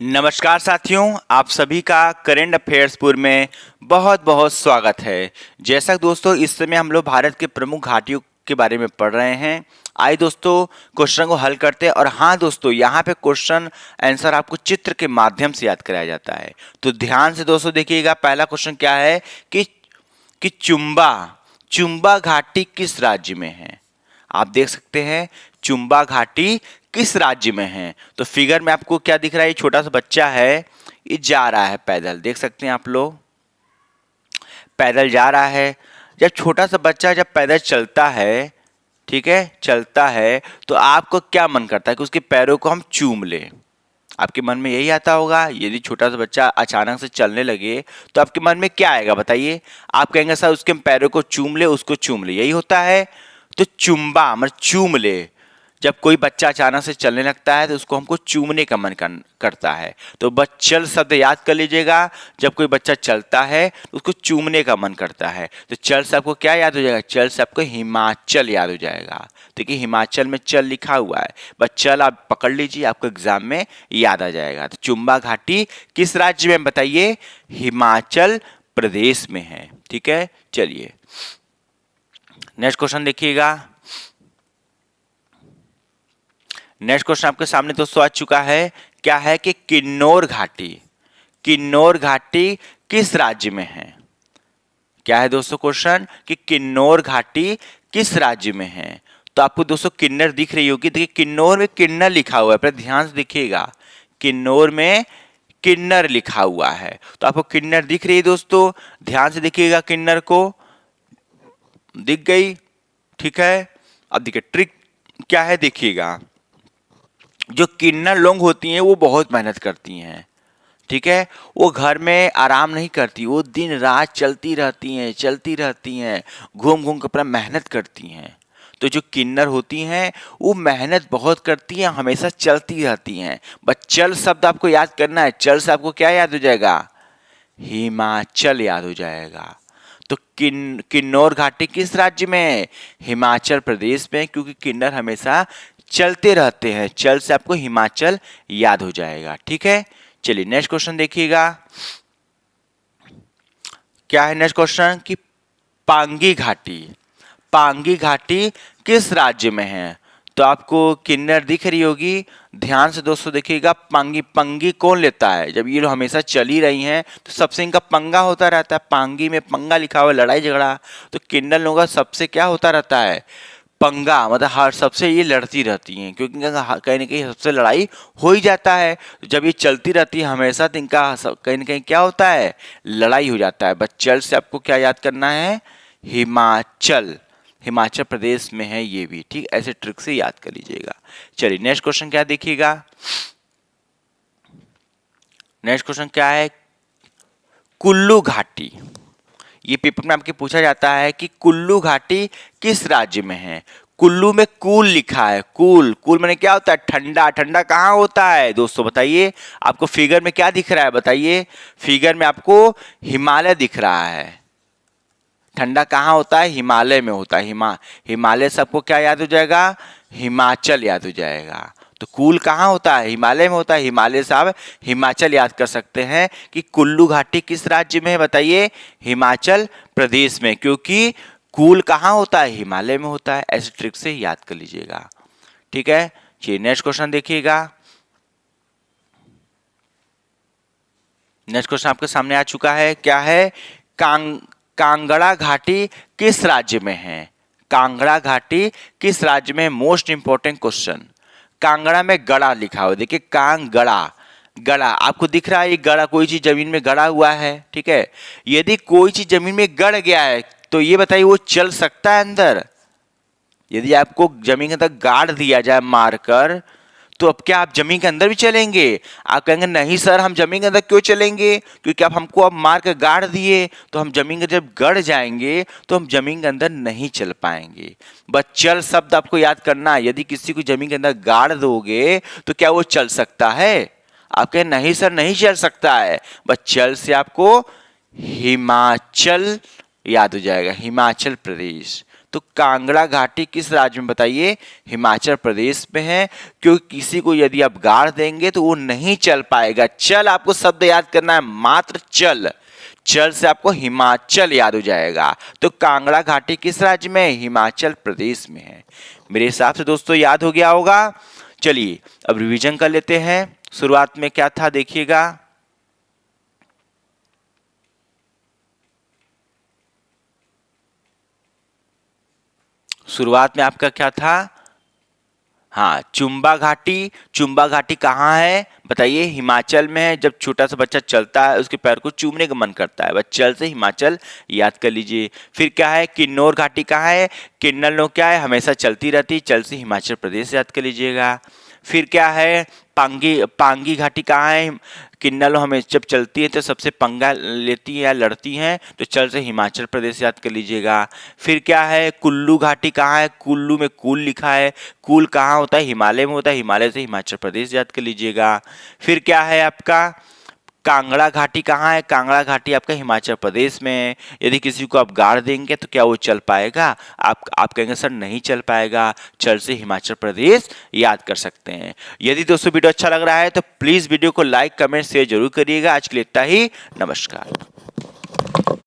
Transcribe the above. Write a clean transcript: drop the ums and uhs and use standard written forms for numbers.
नमस्कार साथियों, आप सभी का करेंट अफेयर्स पूर्व में बहुत बहुत स्वागत है। जैसा कि दोस्तों इस समय हम लोग भारत के प्रमुख घाटियों के बारे में पढ़ रहे हैं। आइए दोस्तों क्वेश्चन को हल करते हैं। और हाँ दोस्तों, यहाँ पे क्वेश्चन आंसर आपको चित्र के माध्यम से याद कराया जाता है, तो ध्यान से दोस्तों देखिएगा। पहला क्वेश्चन क्या है कि चुंबा घाटी किस राज्य में है। आप देख सकते हैं चुंबा घाटी किस राज्य में है। तो फिगर में आपको क्या दिख रहा है, ये छोटा सा बच्चा है, ये जा रहा है पैदल, देख सकते हैं आप लोग, पैदल जा रहा है। जब छोटा सा बच्चा जब पैदल चलता है, ठीक है, चलता है, तो आपको क्या मन करता है कि उसके पैरों को हम चूम लें। आपके मन में यही आता होगा। यदि छोटा सा बच्चा अचानक से चलने लगे तो आपके मन में क्या आएगा बताइए। आप कहेंगे सर उसके पैरों को चूम ले, उसको चूम ले, यही होता है। तो चुंबा मतलब चूम ले। जब कोई बच्चा अचानक से चलने लगता है तो उसको हमको चूमने का मन करता है। तो चल शब्द याद कर लीजिएगा। जब कोई बच्चा चलता है तो उसको चूमने का मन करता है। तो चल से आपको क्या याद हो जाएगा, चल से आपको हिमाचल याद हो जाएगा। देखिए हिमाचल में चल लिखा हुआ है, बस चल आप पकड़ लीजिए, आपको एग्जाम में याद आ जाएगा। तो चुंबा घाटी किस राज्य में बताइए, हिमाचल प्रदेश में है। ठीक है, चलिए नेक्स्ट क्वेश्चन देखिएगा। नेक्स्ट क्वेश्चन आपके सामने दोस्तों आ चुका है। क्या है कि किन्नौर घाटी किस राज्य में है। क्या है दोस्तों क्वेश्चन कि किन्नौर घाटी किस राज्य में है। तो आपको दोस्तों किन्नर दिख रही होगी। देखिए किन्नौर में किन्नर लिखा हुआ है, पर ध्यान से देखिएगा, किन्नौर में किन्नर लिखा हुआ है। तो आपको किन्नर दिख रही है दोस्तों, ध्यान से देखिएगा, किन्नर को दिख गई। ठीक है, अब देखिए ट्रिक क्या है देखिएगा। जो किन्नर लोग होती हैं वो बहुत मेहनत करती हैं। ठीक है, वो घर में आराम नहीं करती, वो दिन रात चलती रहती हैं, घूम घूम कर अपना मेहनत करती हैं। तो जो किन्नर होती हैं वो मेहनत बहुत करती हैं, हमेशा चलती रहती हैं। बस चल शब्द आपको याद करना है। चल से आपको क्या याद हो जाएगा, हिमाचल याद हो जाएगा। तो किन्नौर घाटी किस राज्य में है, हिमाचल प्रदेश में, क्योंकि किन्नर हमेशा चलते रहते हैं। चल से आपको हिमाचल याद हो जाएगा। ठीक है, चलिए नेक्स्ट क्वेश्चन देखिएगा। क्या है नेक्स्ट क्वेश्चन कि पांगी घाटी किस राज्य में है। तो आपको किन्नर दिख रही होगी, ध्यान से दोस्तों देखिएगा। पंगी कौन लेता है, जब ये लोग हमेशा चल ही रही हैं तो सबसे इनका पंगा होता रहता है। पांगी में पंगा लिखा हुआ है, लड़ाई झगड़ा। तो किन्नर लोगों का सबसे क्या होता रहता है, पंगा, मतलब हर सबसे ये लड़ती रहती हैं, क्योंकि इनका कहीं ना कहीं सबसे लड़ाई हो ही जाता है। तो जब ये चलती रहती है हमेशा, तो इनका कहीं ना कहीं क्या होता है, लड़ाई हो जाता है। बस चल से आपको क्या याद करना है, हिमाचल प्रदेश में है ये भी। ठीक, ऐसे ट्रिक से याद कर लीजिएगा। चलिए नेक्स्ट क्वेश्चन क्या देखिएगा। नेक्स्ट क्वेश्चन क्या है, कुल्लू घाटी। ये पेपर में आपके पूछा जाता है कि कुल्लू घाटी किस राज्य में है। कुल्लू में कूल लिखा है। कूल मैंने क्या होता है, ठंडा। ठंडा कहाँ होता है दोस्तों बताइए। आपको फिगर में क्या दिख रहा है बताइए। फिगर में आपको हिमालय दिख रहा है। ठंडा कहाँ होता है, हिमालय में होता है। हिमालय से आपको क्या याद हो जाएगा, हिमाचल याद हो जाएगा। तो कूल कहाँ होता है, हिमालय में होता है। हिमालय से आप हिमाचल याद कर सकते हैं। कि कुल्लू घाटी किस राज्य में है बताइए, हिमाचल प्रदेश में, क्योंकि कूल कहाँ होता है, हिमालय में होता है। ऐसे ट्रिक से याद कर लीजिएगा। ठीक है, चलिए नेक्स्ट क्वेश्चन देखिएगा। नेक्स्ट क्वेश्चन आपके सामने आ चुका है। क्या है, कांगड़ा घाटी किस राज्य में है। कांगड़ा घाटी किस राज्य में, मोस्ट इंपॉर्टेंट क्वेश्चन। कांगड़ा में गड़ा लिखा हुआ, देखिए गड़ा आपको दिख रहा है। ये गड़ा, कोई चीज जमीन में गड़ा हुआ है। ठीक है, यदि कोई चीज जमीन में गड़ गया है तो ये बताइए वो चल सकता है अंदर। यदि आपको जमीन के अंदर गाड़ दिया जाए मारकर, तो अब क्या आप जमीन के अंदर भी चलेंगे। आप कहेंगे नहीं सर हम जमीन के अंदर क्यों चलेंगे, क्योंकि आप हमको अब मार कर गाड़ दिए, तो हम जमीन के जब गड़ जाएंगे तो हम जमीन के अंदर नहीं चल पाएंगे। बस चल शब्द आपको याद करना है। यदि किसी को जमीन के अंदर गाड़ दोगे तो क्या वो चल सकता है। आप कहें नहीं सर नहीं चल सकता है। बस चल से आपको हिमाचल याद हो जाएगा, हिमाचल प्रदेश। तो कांगड़ा घाटी किस राज्य में बताइए? हिमाचल प्रदेश में है। क्योंकि किसी को यदि आप गाड़ देंगे तो वो नहीं चल पाएगा। चल आपको शब्द याद करना है, मात्र चल। चल से आपको हिमाचल याद हो जाएगा। तो कांगड़ा घाटी किस राज्य में? हिमाचल प्रदेश में है। मेरे हिसाब से दोस्तों याद हो गया होगा। चलिए अब रिवीजन कर लेते हैं। शुरुआत में क्या था देखिएगा। शुरुआत में आपका क्या था? हाँ, चुंबा घाटी। चुंबा घाटी कहाँ है बताइए? हिमाचल में है। जब छोटा सा बच्चा चलता है उसके पैर को चूमने का मन करता है, बस चल से हिमाचल याद कर लीजिए। फिर क्या है? किन्नौर घाटी कहाँ है? किन्नौर क्या है? हमेशा चलती रहती, चल से हिमाचल प्रदेश याद कर लीजिएगा। फिर क्या है? पांगी। पांगी घाटी कहाँ है? किन्नौर हमें जब चलती है तो सबसे पंगा लेती है या लड़ती हैं, तो चल से हिमाचल प्रदेश याद कर लीजिएगा। फिर क्या है? कुल्लू घाटी कहाँ है? कुल्लू में कूल लिखा है। कूल कहाँ होता है? हिमालय में होता है, हिमालय से हिमाचल प्रदेश याद कर लीजिएगा। फिर क्या है आपका? कांगड़ा घाटी कहाँ है? कांगड़ा घाटी आपका हिमाचल प्रदेश में है। यदि किसी को आप गाड़ देंगे तो क्या वो चल पाएगा? आप कहेंगे सर नहीं चल पाएगा। चल से हिमाचल प्रदेश याद कर सकते हैं। यदि दोस्तों वीडियो अच्छा लग रहा है तो प्लीज़ वीडियो को लाइक कमेंट शेयर जरूर करिएगा। आज के लिए इतना ही। नमस्कार।